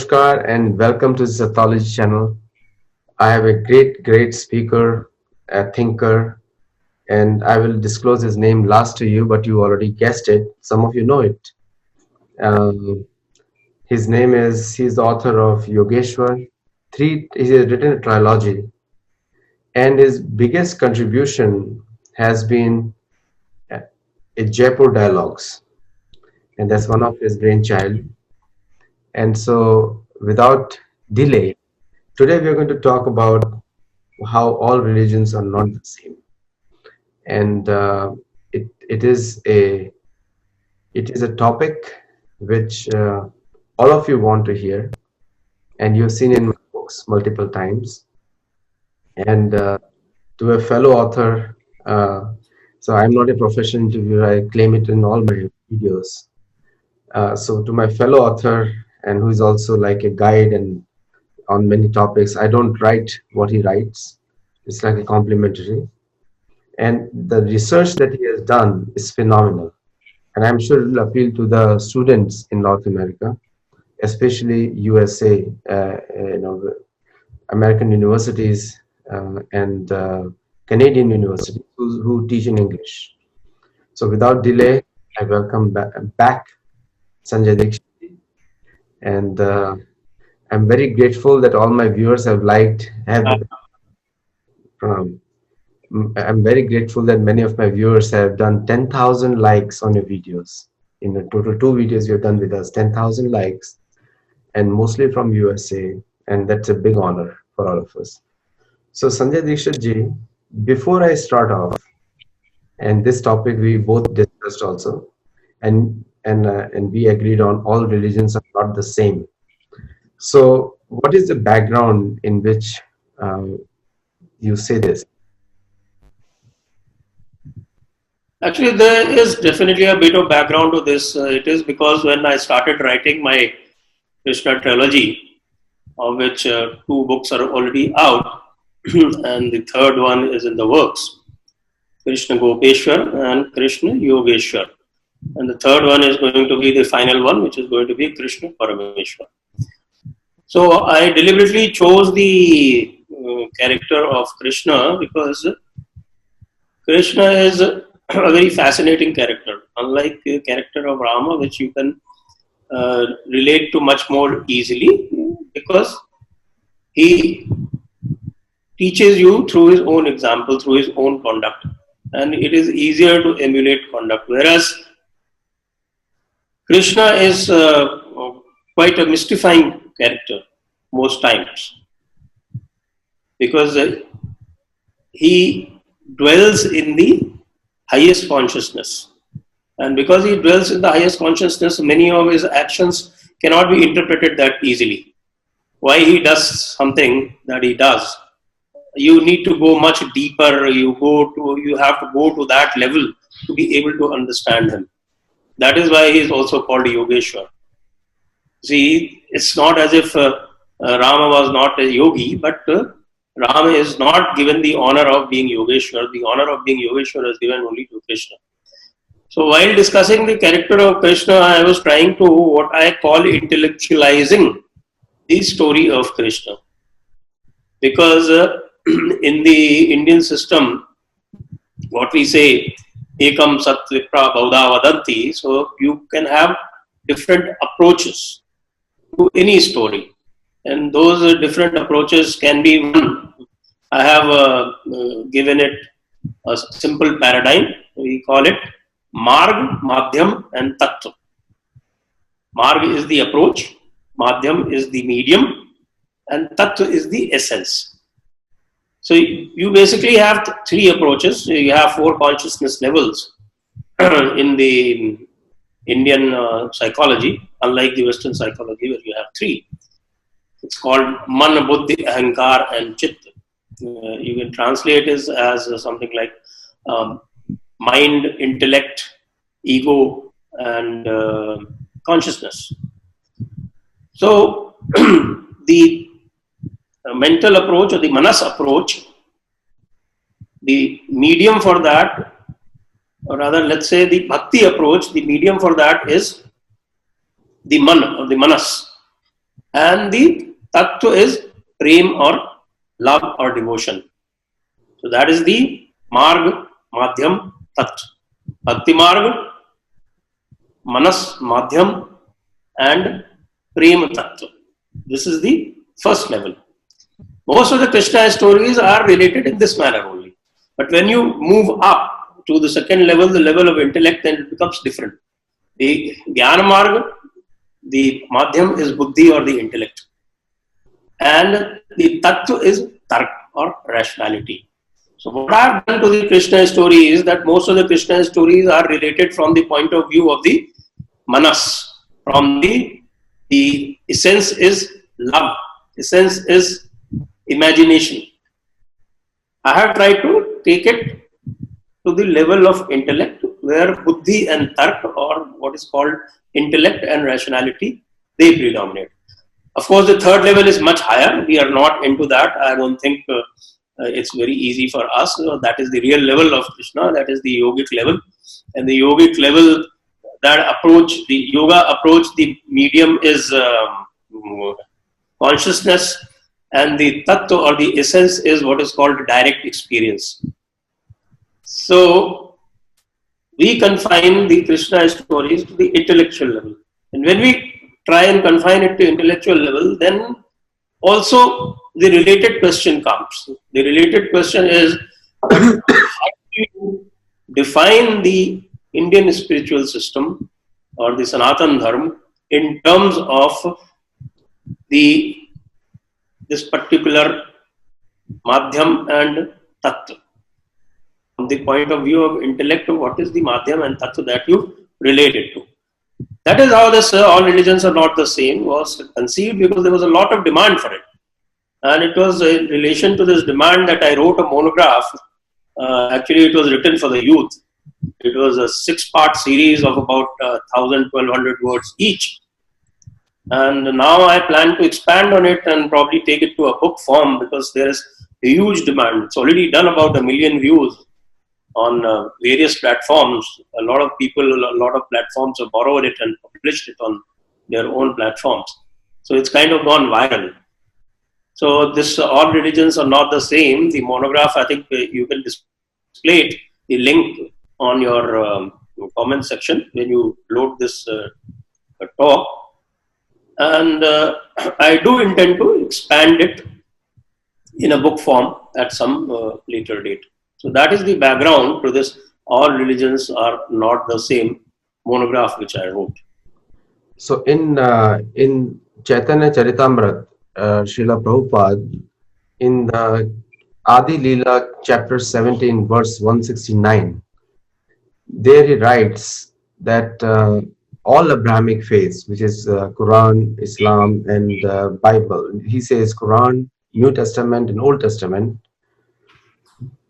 Namaskar and welcome to the Sattology channel. I have a great speaker, a thinker, and I will disclose his name last to you, but you already guessed it. Some of you know it. Um, he's the author of Yogeshwar. He has written a trilogy, and his biggest contribution has been a Jaipur Dialogues, and that's one of his brainchild. And so, without delay, today we are going to talk about how all religions are not the same, and it is a topic which all of you want to hear, and you've seen in my books multiple times. And to a fellow author, so I'm not a professional interviewer. I claim it in all my videos. So to my fellow author, and who is also like a guide and on many topics, I don't write what he writes. It's like a complimentary. And the research that he has done is phenomenal. And I'm sure it will appeal to the students in North America, especially USA, American universities and Canadian universities who teach in English. So without delay, I welcome back Sanjay Dixit. And I'm very grateful that all my viewers um, I'm very grateful that many of my viewers have done 10,000 likes on your videos. In the total two videos you've done with us, 10,000 likes, and mostly from USA, and that's a big honor for all of us. So Sanjay Dikshit ji, before I start off, and this topic we both discussed also, and we agreed on all religions are not the same. So what is the background in which you say this? Actually, there is definitely a bit of background to this. It is because when I started writing my Krishna trilogy, of which two books are already out, and the third one is in the works, Krishna Gopeshwar and Krishna Yogeshwar. And the third one is going to be the final one, which is going to be Krishna Parameshwar. So I deliberately chose the character of Krishna because Krishna is a very fascinating character, unlike the character of Rama, which you can relate to much more easily, because he teaches you through his own example, through his own conduct, and it is easier to emulate conduct. Whereas Krishna is quite a mystifying character most times, because he dwells in the highest consciousness. And because he dwells in the highest consciousness, many of his actions cannot be interpreted that easily. Why he does something that he does, you need to go much deeper. You have to go to that level to be able to understand him. That is why he is also called Yogeshwar. See, it's not as if Rama was not a yogi, but Rama is not given the honor of being Yogeshwar. The honor of being Yogeshwar is given only to Krishna. So while discussing the character of Krishna, I was trying to what I call intellectualizing the story of Krishna. Because in the Indian system, what we say, Ekam Sat Vipra Baudha Vadanti, so you can have different approaches to any story. And those different approaches can be one. I have given it a simple paradigm. We call it Marg, Madhyam, and Tattva. Marg is the approach, Madhyam is the medium, and Tattva is the essence. So you basically have three approaches. You have four consciousness levels in the Indian psychology, unlike the Western psychology where you have three. It's called Man, Buddhi, Ahankar, and Chitta. You can translate it as something like mind, intellect, ego, and consciousness. So the mental approach or the manas approach, the medium for that, or rather let's say the bhakti approach, the medium for that is the man or the manas. and the tattva is prem or love or devotion. So that is the marg, madhyam, tat. Bhakti marg, manas, madhyam, and prem tattva. This is the first level. Most of the Krishna stories are related in this manner only. But when you move up to the second level, the level of intellect, then it becomes different. The Jnana Marg, the Madhyam is Buddhi or the intellect. And the Tattva is Tark or rationality. So what I have done to the Krishna story is that most of the Krishna stories are related from the point of view of the Manas. From the essence is love. Essence is imagination. I have tried to take it to the level of intellect where buddhi and tark, or what is called intellect and rationality, they predominate. Of course, the third level is much higher. We are not into that. I don't think it's very easy for us. That is the real level of Krishna. That is the yogic level. And the yogic level, that approach, the yoga approach, the medium is consciousness, and the tattva or the essence is what is called direct experience. So we confine the Krishna stories to the intellectual level. And when we try and confine it to intellectual level, then also the related question comes. The related question is, how do you define the Indian spiritual system or the Sanatana Dharma in terms of this particular Madhyam and Tattva? From the point of view of intellect, what is the Madhyam and Tattva that you relate it to? That is how this all religions are not the same was conceived, because there was a lot of demand for it. And it was in relation to this demand that I wrote a monograph. Actually, it was written for the youth. It was a 6-part series of about 1,000-1,200 words each. And now I plan to expand on it and probably take it to a book form, because there is a huge demand. It's already done about 1 million views on various platforms. A lot of people, a lot of platforms have borrowed it and published it on their own platforms. So it's kind of gone viral. So this all religions are not the same. The monograph, I think you can display it, the link on your comment section when you load this talk. And I do intend to expand it in a book form at some later date. So that is the background to this all religions are not the same monograph which I wrote. So in Chaitanya Charitamrita, Srila Prabhupada, in the Adi Leela chapter 17 verse 169, there he writes that all Abrahamic faiths, which is Quran, Islam, and Bible, he says Quran, New Testament, and Old Testament,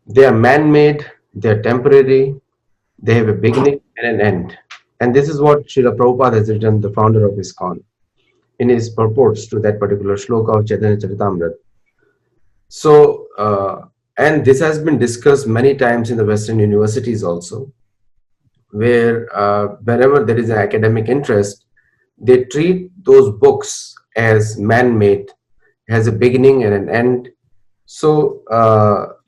they are man-made, they are temporary, they have a beginning and an end. And this is what Srila Prabhupada has written, the founder of ISKCON, in his purports to that particular shloka of Chaitanya Charitamrita. So, and this has been discussed many times in the Western universities also, where wherever there is an academic interest, they treat those books as man-made, has a beginning and an end. So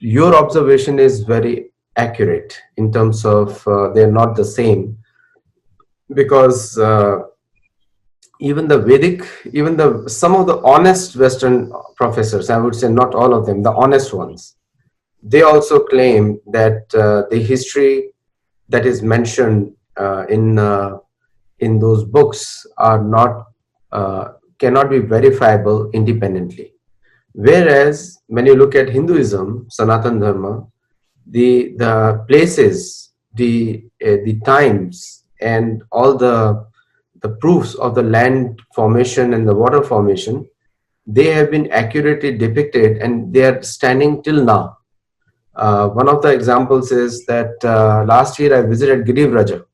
your observation is very accurate in terms of they're not the same, because even the Vedic, even some of the honest Western professors, I would say not all of them, the honest ones, they also claim that the history that is mentioned in those books are not cannot be verifiable independently. Whereas when you look at Hinduism, Sanatana Dharma, the places, the times, and all the proofs of the land formation and the water formation, they have been accurately depicted, and they are standing till now. One of the examples is that last year I visited Girivraja.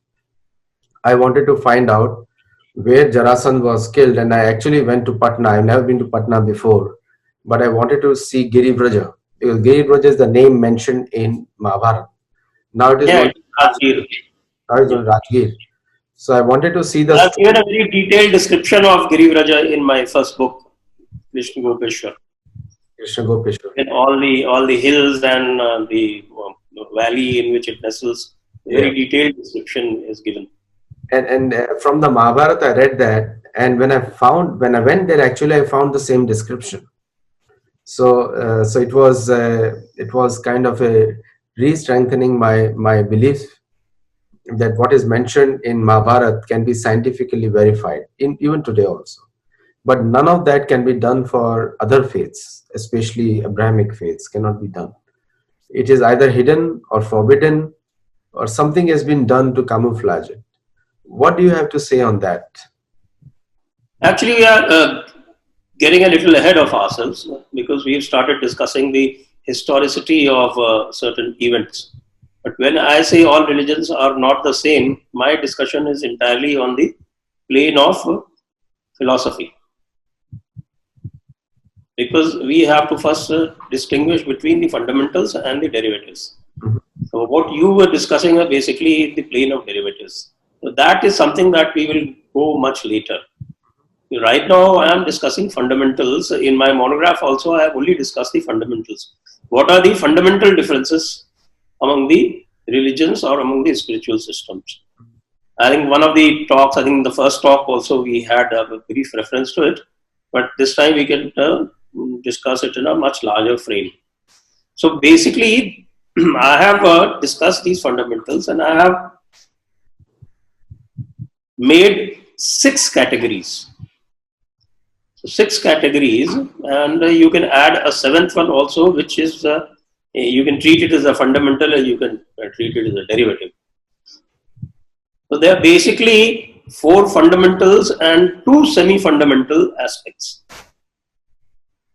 I wanted to find out where Jarasandh was killed, and I actually went to Patna. I've never been to Patna before, but I wanted to see Girivraja, because Girivraja is the name mentioned in Mahabharata. Now it is Yeah, only it's Rajgir. now it's only Rajgir. So I wanted to see I've the given a very detailed description of Girivraja in my first book, Vishnu Gopeshwar. Krishna Gopeshwar. And all the hills and the valley in which it nestles, a Yeah. very detailed description is given. And from the Mahabharata, I read that, and when I went there, actually, I found the same description. So it was kind of a re-strengthening my belief that what is mentioned in Mahabharata can be scientifically verified in even today also. But none of that can be done for other faiths, especially Abrahamic faiths, cannot be done. It is either hidden or forbidden, or something has been done to camouflage it. What do you have to say on that? Actually, we are getting a little ahead of ourselves because we've started discussing the historicity of certain events. But when I say all religions are not the same, my discussion is entirely on the plane of philosophy. Because we have to first distinguish between the fundamentals and the derivatives. Mhm. So what you were discussing are basically the plane of derivatives. So that is something that we will go much later. Right now, I am discussing fundamentals. In my monograph also, I have only discussed the fundamentals. What are the fundamental differences among the religions or among the spiritual systems? I think one of the talks, I think the first talk also, we had a brief reference to it, but this time we can discuss it in a much larger frame. So basically, I have discussed these fundamentals and I have made 6 categories. So 6 categories, and you can add a 7th one also, which is you can treat it as a fundamental or you can treat it as a derivative. So there are basically 4 fundamentals and 2 semi-fundamental aspects.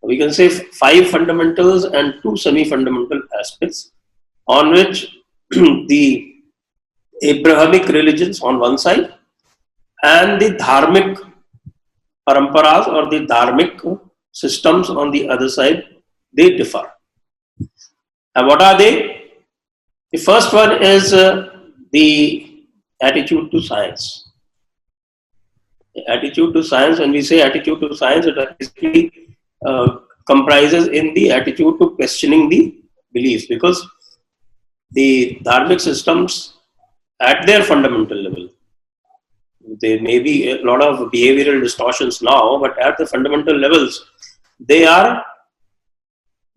We can say 5 fundamentals and 2 semi-fundamental aspects on which the Abrahamic religions on one side and the dharmic paramparas or the dharmic systems on the other side, they differ. And what are they? The first one is the attitude to science. The attitude to science, when we say attitude to science, it basically comprises in the attitude to questioning the beliefs, because the dharmic systems at their fundamental level, there may be a lot of behavioral distortions now, but at the fundamental levels, they are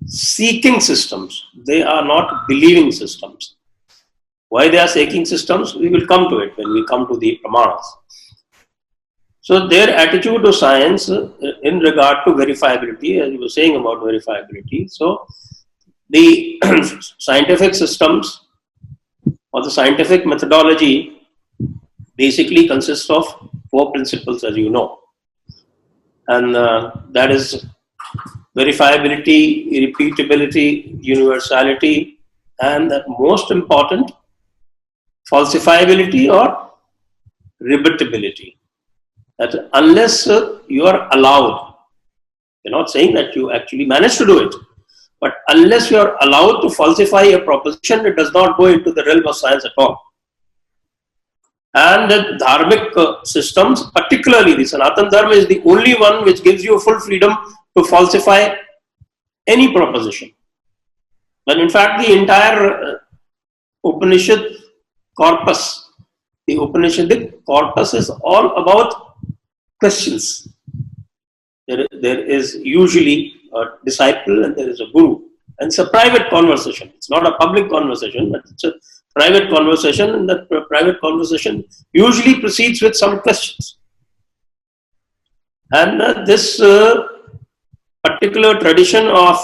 seeking systems. They are not believing systems. Why they are seeking systems, we will come to it when we come to the pramanas. So their attitude to science in regard to verifiability, as you were saying about verifiability, so the scientific systems or the scientific methodology basically consists of 4 principles, as you know. And that is verifiability, repeatability, universality, and the most important, falsifiability or rebuttability. That unless you are allowed, you're not saying that you actually manage to do it, but unless you are allowed to falsify a proposition, it does not go into the realm of science at all. And the dharmic systems, particularly the Sanatana Dharma, is the only one which gives you full freedom to falsify any proposition. But in fact, the entire Upanishad corpus, the Upanishadic corpus is all about questions. There is usually a disciple and there is a guru. And it's a private conversation. It's not a public conversation, but it's a private conversation, and that private conversation usually proceeds with some questions. And this particular tradition of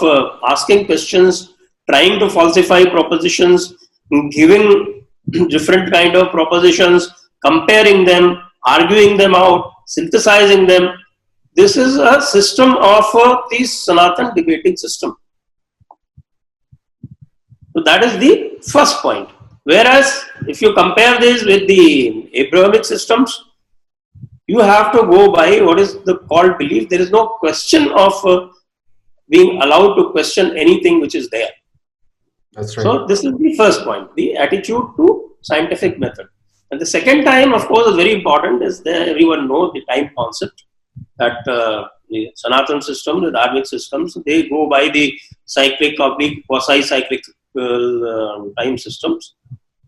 asking questions, trying to falsify propositions, giving different kind of propositions, comparing them, arguing them out, synthesizing them, this is a system of the Sanatana debating system. So that is the first point. Whereas if you compare this with the Abrahamic systems, you have to go by what is the called belief. There is no question of being allowed to question anything which is there. That's right. So this is the first point, the attitude to scientific method. And the second time, of course, is very important. Is that everyone knows the time concept. That the Sanatana system, the Dharmic systems, they go by the cyclic oblique quasi-cyclic time systems.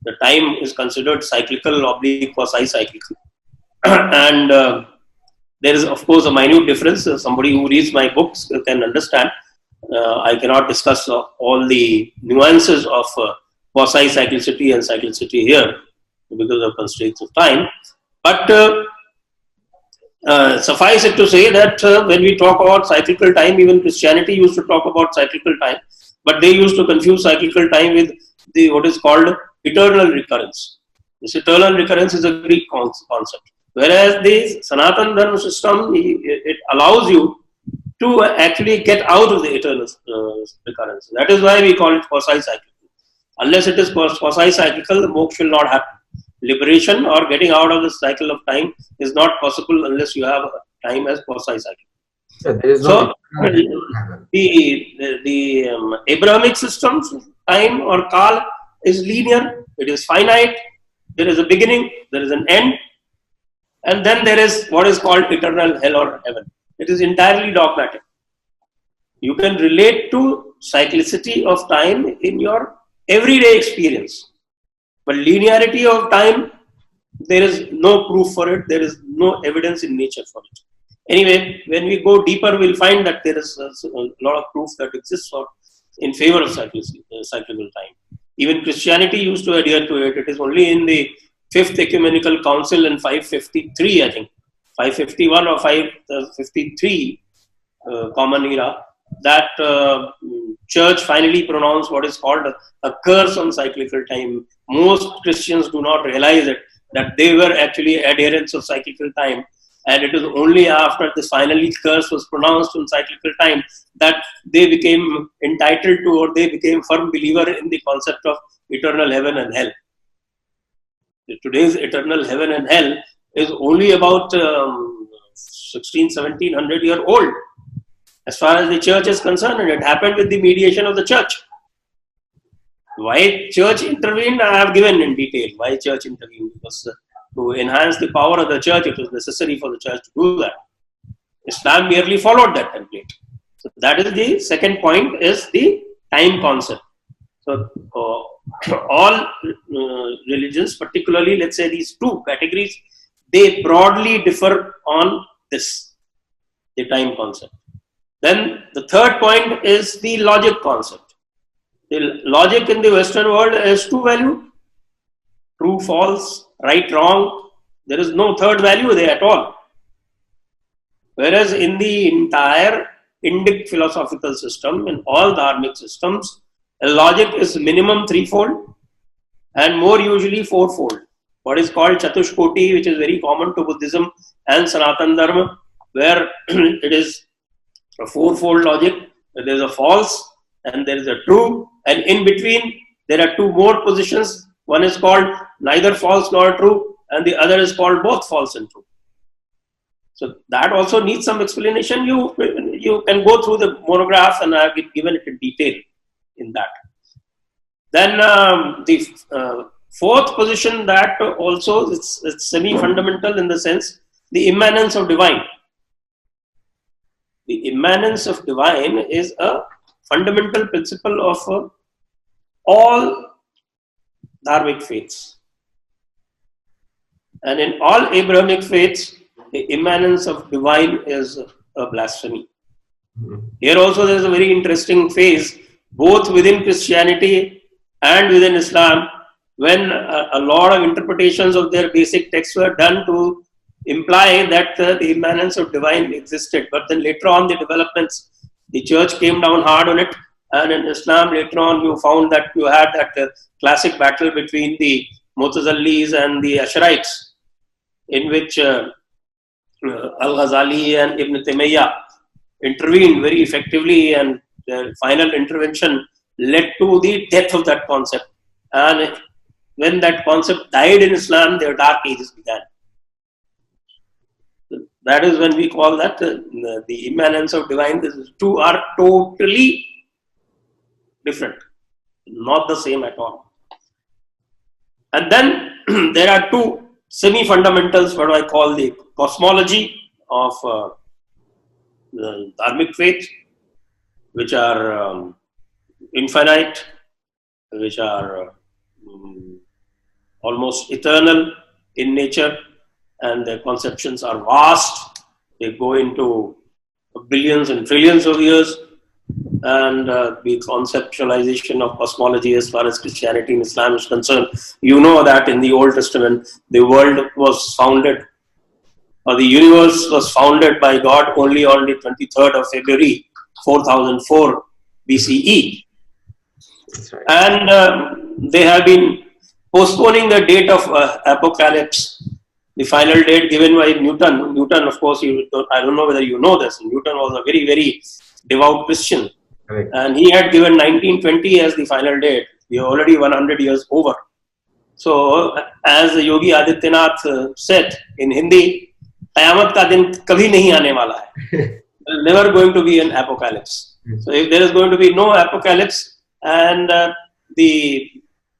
The time is considered cyclical oblique quasi-cyclical, and there is, of course, a minute difference. Somebody who reads my books can understand. I cannot discuss all the nuances of quasi-cyclicity and cyclicity here because of constraints of time. But suffice it to say that when we talk about cyclical time, even Christianity used to talk about cyclical time, but they used to confuse cyclical time with what is called eternal recurrence. This eternal recurrence is a Greek concept, whereas the Sanatana Dharma system, it allows you to actually get out of the eternal recurrence. That is why we call it quasi-cyclical. Unless it is quasi-cyclical, the moksha will not happen. Liberation or getting out of the cycle of time is not possible unless you have time as quasi-cyclical. Yeah, there is So, no the Abrahamic systems, time or kal is linear, it is finite, there is a beginning, there is an end, and then there is what is called eternal hell or heaven. It is entirely dogmatic. You can relate to cyclicity of time in your everyday experience. But linearity of time, there is no proof for it. There is no evidence in nature for it. Anyway, when we go deeper, we'll find that there is a lot of proof that exists in favor of cyclical time. Even Christianity used to adhere to it. It is only in the Fifth Ecumenical Council in 553, I think, 551 or 553 Common Era, that church finally pronounced what is called a curse on cyclical time. Most Christians do not realize it, that they were actually adherents of cyclical time, and it is only after this finally curse was pronounced on cyclical time that they became entitled to, or they became firm believer in the concept of eternal heaven and hell. Today's eternal heaven and hell is only about 1700 year old as far as the church is concerned, and it happened with the mediation of the church. Why church intervened, I have given in detail why church intervened, because to enhance the power of the church, it was necessary for the church to do that. Islam merely followed that template. So that is the second point, is the time concept. So all religions, particularly let's say these two categories, they broadly differ on this, the time concept. Then the third point is the logic concept. The logic in the Western world is two value, true, false, right, wrong. There is no third value there at all. Whereas in the entire Indic philosophical system, in all dharmic systems, logic is minimum threefold and more usually fourfold. What is called Chatushkoti, which is very common to Buddhism and Sanatana Dharma, where it is a fourfold logic. There is a false and there is a true, and in between there are two more positions. One is called neither false nor true, and the other is called both false and true. So that also needs some explanation. You can go through the monograph, and I have given it in detail in that. Then the fourth position, that also it's semi-fundamental in the sense, the immanence of divine. The immanence of divine is a fundamental principle of all dharmic faiths. And in all Abrahamic faiths, the immanence of divine is a blasphemy. Here also there is a very interesting phase, both within Christianity and within Islam, when a lot of interpretations of their basic texts were done to imply that the immanence of divine existed. But then later on, the developments, the church came down hard on it, and in Islam later on you found that you had that classic battle between the Mutazallis and the Asharites, in which Al-Ghazali and Ibn Taymiyyah intervened very effectively, and their final intervention led to the death of that concept. And when that concept died in Islam, their dark ages began. That is when we call that the immanence of divine. These two are totally different, not the same at all. And then there are two semi-fundamentals, what I call the cosmology of the dharmic faith, which are infinite, which are almost eternal in nature, and their conceptions are vast. They go into billions and trillions of years. And the conceptualization of cosmology as far as Christianity and Islam is concerned, you know that in the Old Testament, the world was founded, or the universe was founded by God only on the 23rd of February, 4004 BCE. That's right. And they have been postponing the date of apocalypse, the final date given by Newton. Newton, of course, I don't know whether you know this. Newton was a very, very devout Christian. Correct. And he had given 1920 as the final date. We are already 100 years over. So, as Yogi Adityanath said in Hindi, "Qayamat ka din kabhi nahi aane wala hai." There's never going to be an apocalypse. So, if there is going to be no apocalypse, and the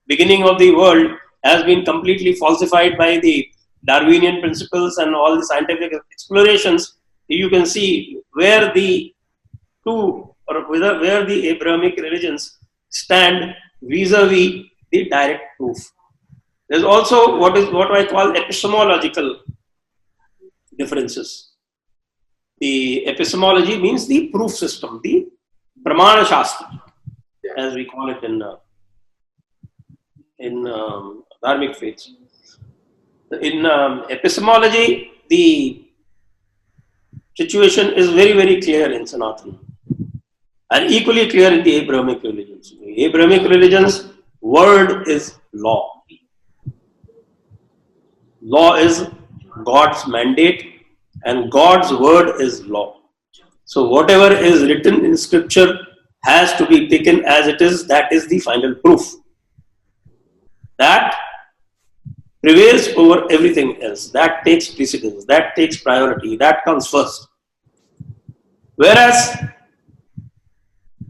beginning of the world has been completely falsified by the Darwinian principles and all the scientific explorations, you can see where the two, or where the Abrahamic religions stand vis-a-vis the direct proof. There's also what I call epistemological differences. The epistemology means the proof system, the Pramana Shastra, as we call it in dharmic faiths. In epistemology, the situation is very, very clear in Sanatana, and equally clear in the Abrahamic religions. The Abrahamic religions, word is law. Law is God's mandate, and God's word is law. So whatever is written in scripture has to be taken as it is. That is the final proof. That prevails over everything else. That takes precedence. That takes priority. That comes first. Whereas,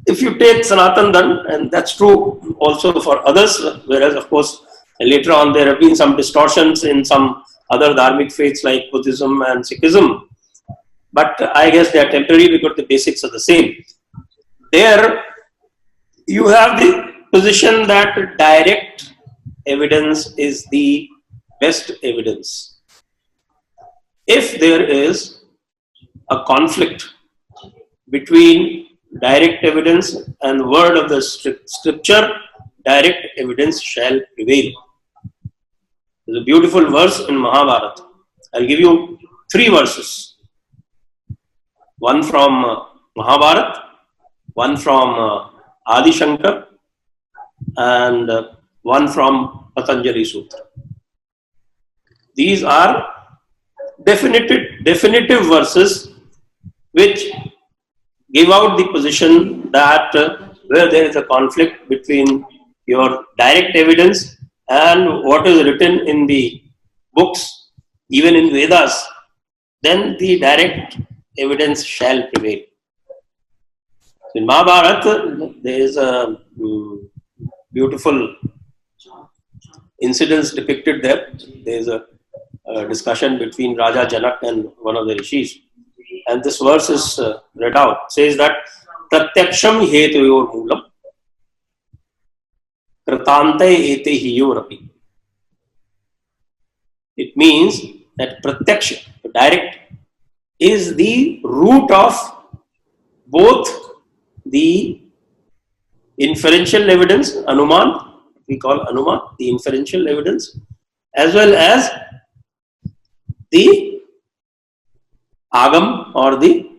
if you take Sanatana Dharma, and that's true also for others, whereas of course later on there have been some distortions in some other dharmic faiths like Buddhism and Sikhism, but I guess they are temporary because the basics are the same. There you have the position that direct evidence is the best evidence. If there is a conflict between direct evidence and word of the scripture, direct evidence shall prevail. There's a beautiful verse in Mahabharata. I'll give you 3 verses. One from Mahabharata, one from Adi Shankar, and one from Patanjali Sutra. These are definitive verses which give out the position that where there is a conflict between your direct evidence and what is written in the books, even in Vedas, then the direct evidence shall prevail. In Mahabharata, there is a beautiful incidents depicted there. There is a discussion between Raja Janak and one of the rishis. And this verse is read out. It says that Pratyaksham hetuyor moolam kratante ete hiyorapi. It means that pratyaksha, direct, is the root of both the inferential evidence, anuman, we call anuman, the inferential evidence, as well as the agam or the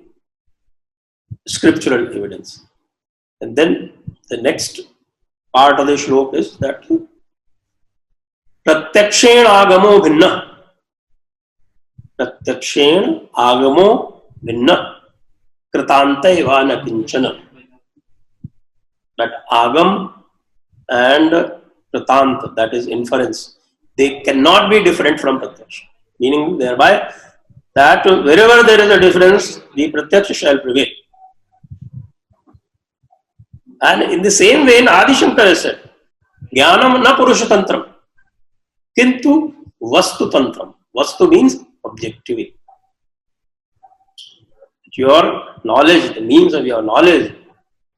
scriptural evidence. And then the next part of the shlok is that Pratyakshen agamo bhinna. Pratyakshen agamo bhinna. Kritanta eva na kinchana. That agam and kritant, that is inference, they cannot be different from pratyaksha. Meaning thereby that wherever there is a difference, the pratyaksha shall prevail. And in the same way, Adi Shankara said, Jnanam na purusha tantram. Kintu vastu tantram. Vastu means objectivity. Your knowledge, the means of your knowledge,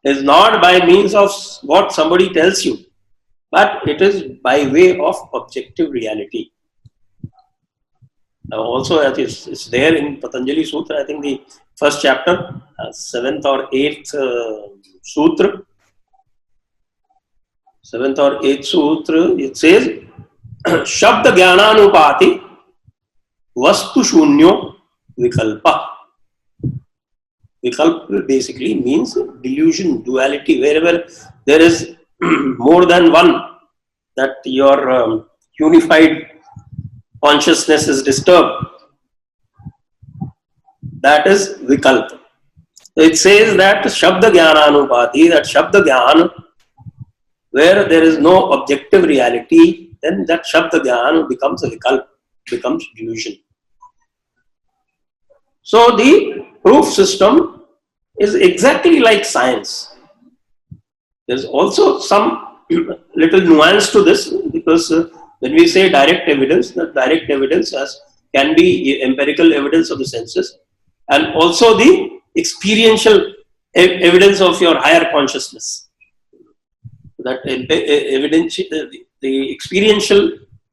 is not by means of what somebody tells you, but it is by way of objective reality. Also, it's there in Patanjali Sutra, I think the first chapter, 7th or 8th Sutra. 7th or 8th Sutra, it says, Shabda Jnananupati Vastu Shunyo Vikalpa. Vikalpa basically means delusion, duality, wherever there is more than one, that your unified consciousness is disturbed. That is Vikalpa. It says that Shabda Jnananupati, that Shabda Jnana, where there is no objective reality, then that Shabda Jnana becomes a Vikalpa, becomes delusion. So the proof system is exactly like science. There's also some little nuance to this, because when we say direct evidence, that direct evidence can be empirical evidence of the senses, and also the experiential evidence of your higher consciousness. That evidence, the experiential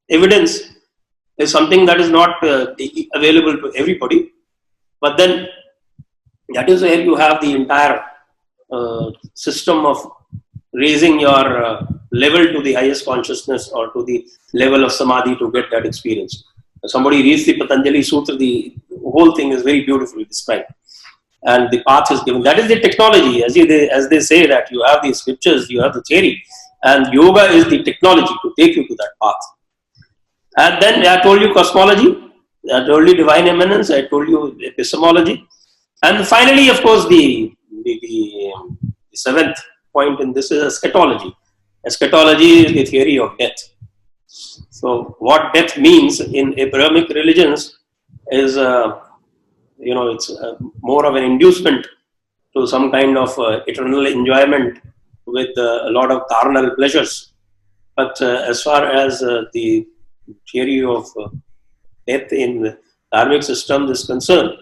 evidence is something that is not available to everybody, but then that is where you have the entire system of raising your level to the highest consciousness or to the level of samadhi to get that experience. Somebody reads the Patanjali Sutra, the whole thing is very beautifully described, and the path is given. That is the technology, as they say, that you have the scriptures, you have the theory, and yoga is the technology to take you to that path. And then I told you cosmology, I told you divine immanence, I told you epistemology, and finally, of course, the seventh point in this is eschatology. Eschatology is the theory of death. So, what death means in Abrahamic religions is, it's more of an inducement to some kind of eternal enjoyment with a lot of carnal pleasures. But as far as the theory of death in the dharmic system is concerned,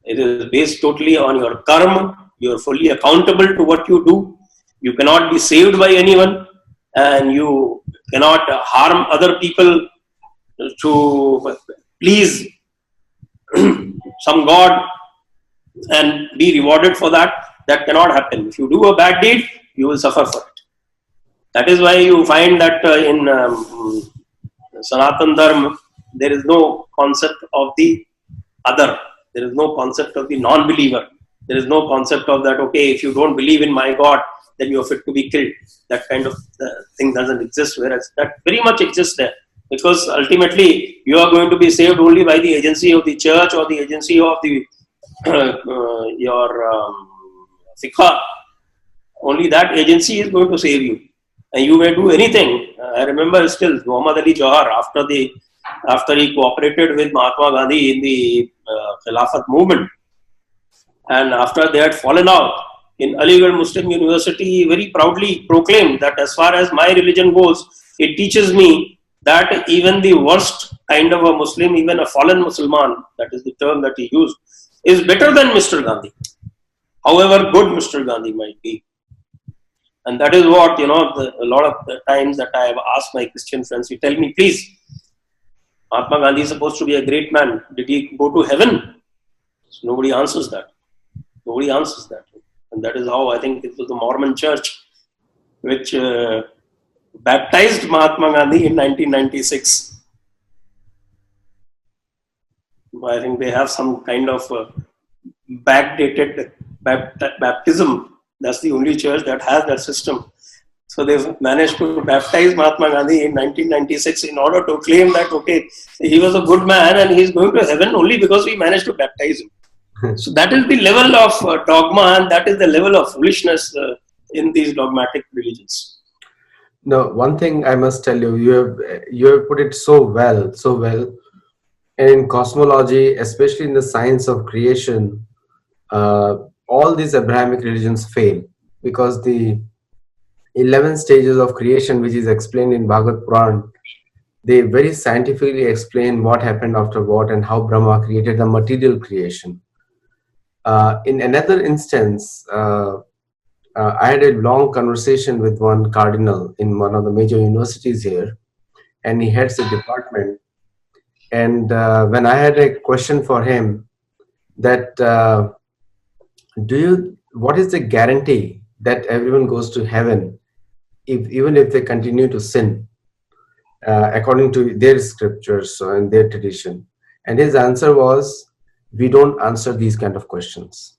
it is based totally on your karma. You are fully accountable to what you do. You cannot be saved by anyone, and you cannot harm other people to please some god and be rewarded for that. That cannot happen. If you do a bad deed, you will suffer for it. That is why you find that in Sanatana Dharma, there is no concept of the other. There is no concept of the non-believer. There is no concept of that, okay, if you don't believe in my God, then you are fit to be killed. That kind of thing doesn't exist, whereas that very much exists there. Because ultimately, you are going to be saved only by the agency of the church or the agency of the your fikha. Only that agency is going to save you. And you may do anything. I remember still Muhammad Ali Jawhar, after he cooperated with Mahatma Gandhi in the Khilafat movement, and after they had fallen out, in Aligarh Muslim University, he very proudly proclaimed that as far as my religion goes, it teaches me that even the worst kind of a Muslim, even a fallen Musliman, that is the term that he used, is better than Mr. Gandhi, however good Mr. Gandhi might be. And that is what, a lot of the times that I have asked my Christian friends, you tell me, please, Mahatma Gandhi is supposed to be a great man. Did he go to heaven? So nobody answers that. Nobody answers that. And that is how I think it was the Mormon church which baptized Mahatma Gandhi in 1996. I think they have some kind of backdated baptism. That's the only church that has that system. So they've managed to baptize Mahatma Gandhi in 1996 in order to claim that, okay, he was a good man and he's going to heaven only because we managed to baptize him. So that is the level of dogma, and that is the level of foolishness in these dogmatic religions. No, one thing I must tell you, you have put it so well. And in cosmology, especially in the science of creation, all these Abrahamic religions fail, because the 11 stages of creation, which is explained in Bhagavad Puran, They very scientifically explain what happened after what and how Brahma created the material creation. In another instance, I had a long conversation with one cardinal in one of the major universities here, and he heads a department. And when I had a question for him, that what is the guarantee that everyone goes to heaven, if even if they continue to sin, according to their scriptures and their tradition? And his answer was, we don't answer these kind of questions.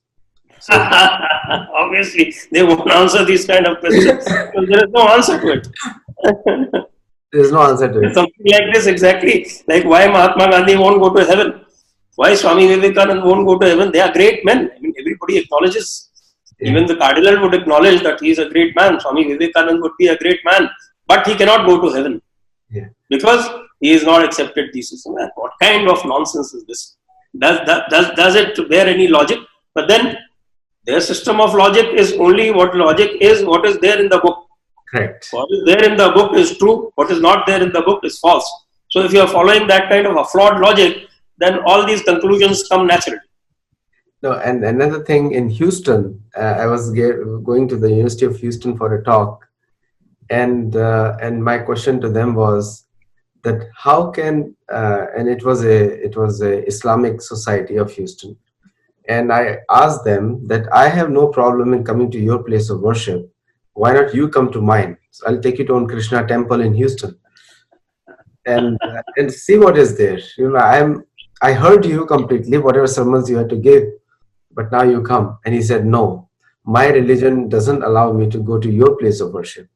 So Obviously, they won't answer these kind of questions because there is no answer to it. there's no answer to it. Something like this, exactly. Like why Mahatma Gandhi won't go to heaven? Why Swami Vivekananda won't go to heaven? They are great men. I mean, everybody acknowledges. Yeah. Even the cardinal would acknowledge that he is a great man. Swami Vivekananda would be a great man, but he cannot go to heaven Yeah. because he is not accepted thesis. What kind of nonsense is this? Does it bear any logic? But then their system of logic is only what logic is, what is there in the book. Correct. What is there in the book is true, what is not there in the book is false. So if you are following that kind of a flawed logic, then all these conclusions come naturally. No, and another thing in Houston, I was going to the University of Houston for a talk, and my question to them was that how can and it was a Islamic Society of Houston, and I asked them that I have no problem in coming to your place of worship. Why not you come to mine? So I'll take you to Krishna Temple in Houston, and see what is there. I heard you completely, whatever sermons you had to give, but now you come. And he said, no, my religion doesn't allow me to go to your place of worship.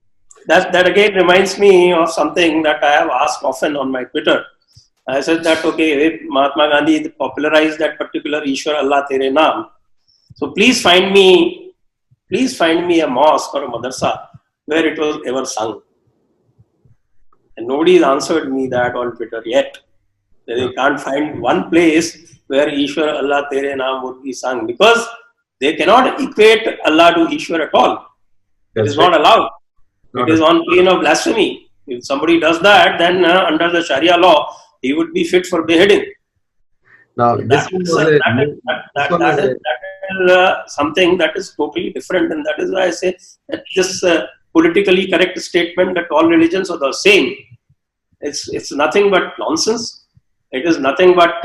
That again reminds me of something that I have asked often on my Twitter. I said that, okay, if Mahatma Gandhi popularized that particular Ishwar Allah Tere Naam, so please find me a mosque or a madrasa where it was ever sung. And nobody has answered me that on Twitter yet. They can't find one place where Ishwar Allah Tere Naam would be sung, because they cannot equate Allah to Ishwar at all. It is not allowed. It is on pain of blasphemy. If somebody does that, then under the Sharia law, he would be fit for beheading. Now, That is something that is totally different, and that is why I say that this politically correct statement that all religions are the same, it's nothing but nonsense. It is nothing but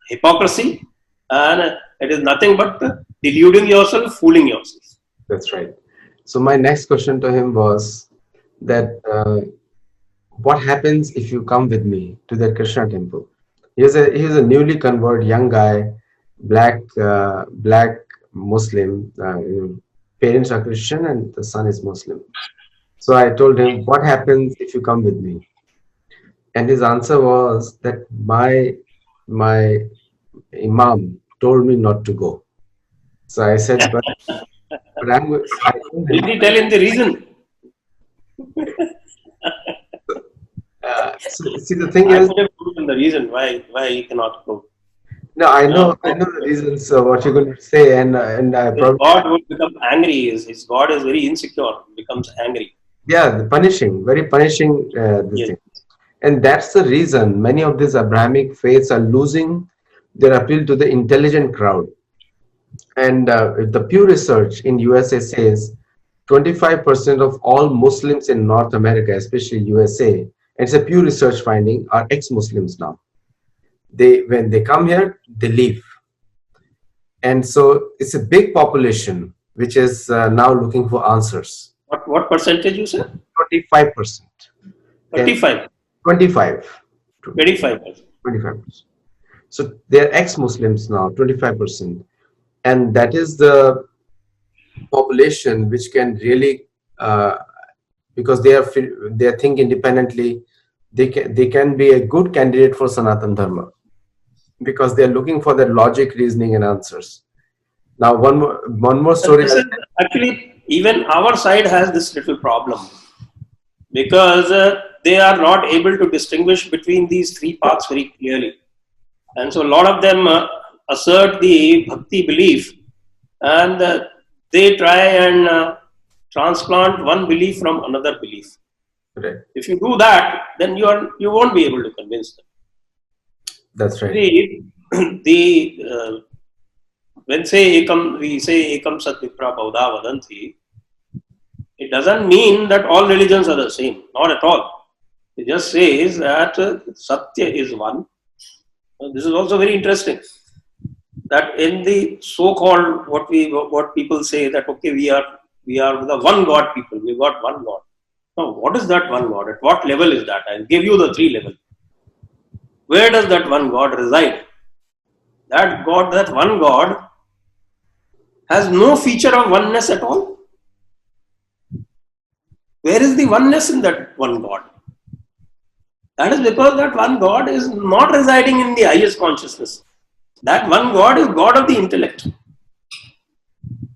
hypocrisy, and it is nothing but deluding yourself, fooling yourself. That's right. So my next question to him was that what happens if you come with me to that Krishna temple? He's a newly converted young guy, black Muslim. Parents are Christian and the son is Muslim. So I told him, what happens if you come with me? And his answer was that my imam told me not to go. So I said, but I told Did him, he tell him the reason? see, the thing I is, could have told him the reason why he cannot go. no, I know the reasons what you're going to say, and I His probably, God would become angry. His God is very insecure, becomes angry. yeah, very punishing this Yes. thing. And that's the reason many of these Abrahamic faiths are losing their appeal to the intelligent crowd. And the Pew Research in USA says 25% of all Muslims in North America, especially USA, and it's a Pew Research finding, are ex-Muslims now. When they come here, they leave. And so it's a big population which is now looking for answers. What percentage you said? 25%. 35. 25. 25%. 25%. So they're ex-Muslims now, 25%. And that is the population which can really, because they think independently, they can be a good candidate for Sanatana Dharma, because they're looking for that logic, reasoning, and answers. Now, one more story. Actually, even our side has this little problem, because they are not able to distinguish between these three paths very clearly. And so a lot of them assert the bhakti belief, and they try and transplant one belief from another belief. Correct. If you do that, then you won't be able to convince them. That's right. The the when say ekam, we say ekam sat vipra bahuda vadanti. It doesn't mean that all religions are the same. Not at all. It just says that Satya is one. This is also very interesting. That in the so-called what people say that okay we are the one God people. We got one God. Now what is that one God? At what level is that? I'll give you the three levels. Where does that one God reside? That God, that one God, has no feature of oneness at all. Where is the oneness in that one God? That is because that one God is not residing in the highest consciousness. That one God is God of the intellect.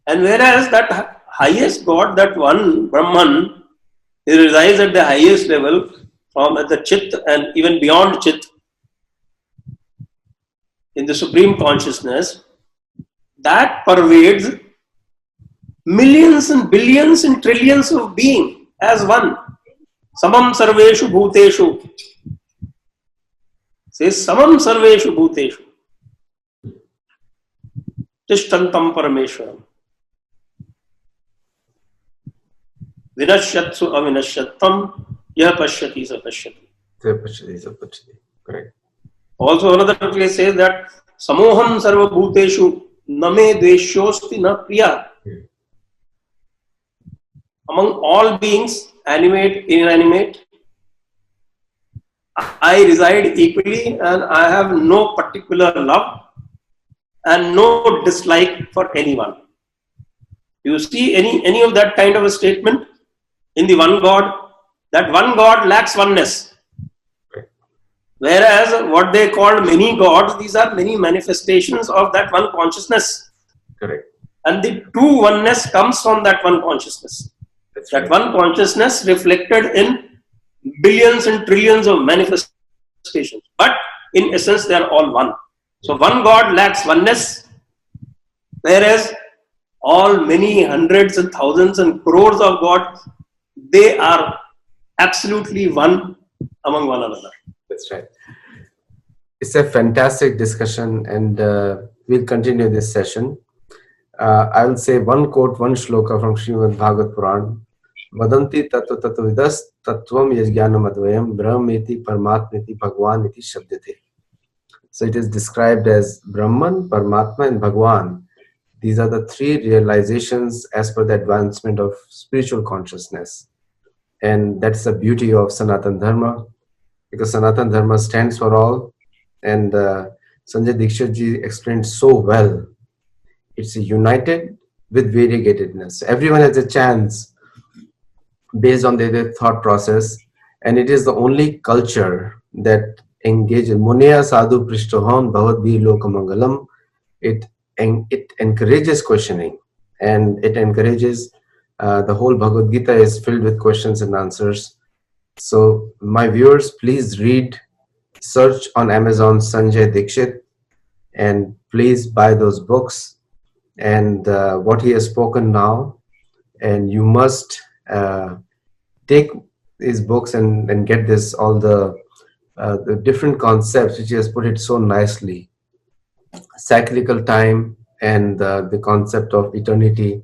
And whereas that highest God, that one Brahman, he resides at the highest level from at the Chit and even beyond Chit in the supreme consciousness, that pervades millions and billions and trillions of being as one. Samam sarveshu bhuteshu. Says samam sarveshu bhuteshu. Tishtantam parameshwaram. Vinashyatsu avinashyattam yah pashyati sa pashyati. Correct. Also another place says that samoham sarva bhuteshu name dveshyosti na priya. Among all beings, animate, inanimate, I reside equally and I have no particular love and no dislike for anyone. You see any of that kind of a statement in the one God? That one God lacks oneness. Whereas what they call many gods, these are many manifestations of that one consciousness. Correct. And the true oneness comes from that one consciousness. That's that right. one consciousness reflected in billions and trillions of manifestations. But in essence, they are all one. So one God lacks oneness, whereas all many hundreds and thousands and crores of gods, they are absolutely one among one another. That's right. It's a fantastic discussion, and we'll continue this session. I will say one quote, one shloka from Srimad Bhagavat Puran. Vadanti tattva tattvavidas tattvam yajnanam advayam brahmeti paramatmeti bhagwan iti shabdate. So it is described as Brahman, Paramatma, and Bhagwan. These are the three realizations as per the advancement of spiritual consciousness. And that's the beauty of Sanatana Dharma, because Sanatana Dharma stands for all. And Sanjay Dixit ji explained so well. It's united with variegatedness. Everyone has a chance based on their thought process, and it is the only culture that engages Munaya Sadhu Prishtoham Bhavat Bhi Lokamangalam. It encourages questioning, and it encourages the whole Bhagavad Gita is filled with questions and answers. So my viewers, please read, search on Amazon Sanjay Dixit, and please buy those books and what he has spoken now. And you must take these books and get this all the different concepts which he has put it so nicely. Cyclical time and the concept of eternity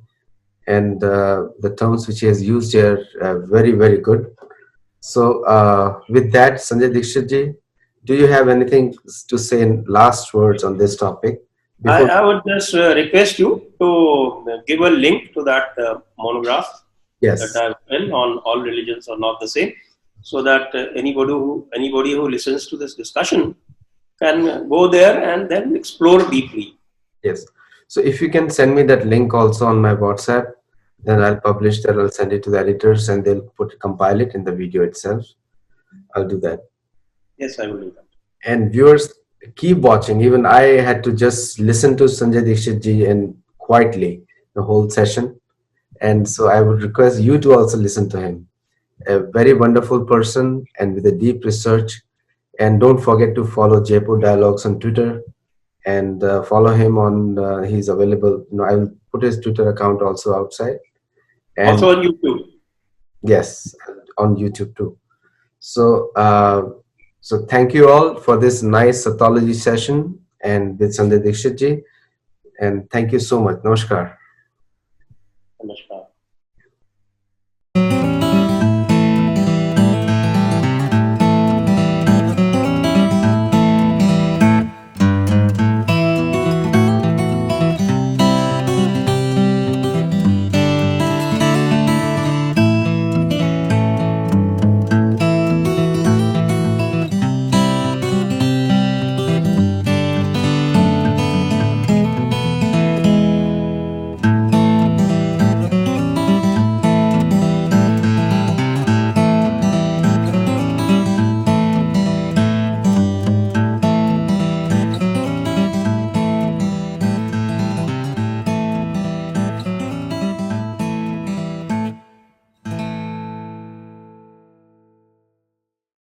and the terms which he has used here, very, very good. So with that, Sanjay Dixit ji, do you have anything to say in last words on this topic? I would just request you to give a link to that monograph Yes. that I've written on all religions are not the same, so that anybody who listens to this discussion can go there and then explore deeply. Yes. So if you can send me that link also on my WhatsApp, then I'll publish that. I'll send it to the editors and they'll compile it in the video itself. I'll do that. Yes, I will do that. And viewers, keep watching. Even I had to just listen to Sanjay Dixit ji and quietly the whole session. And so I would request you to also listen to him. A very wonderful person and with a deep research. And don't forget to follow Jaipur Dialogues on Twitter and follow him on, he's available. I will put his Twitter account also outside. And also on YouTube. yes, on YouTube too. So, so thank you all for this nice Sattology session and with Sanjay Dixit ji. And thank you so much. Namaskar. Namaskar.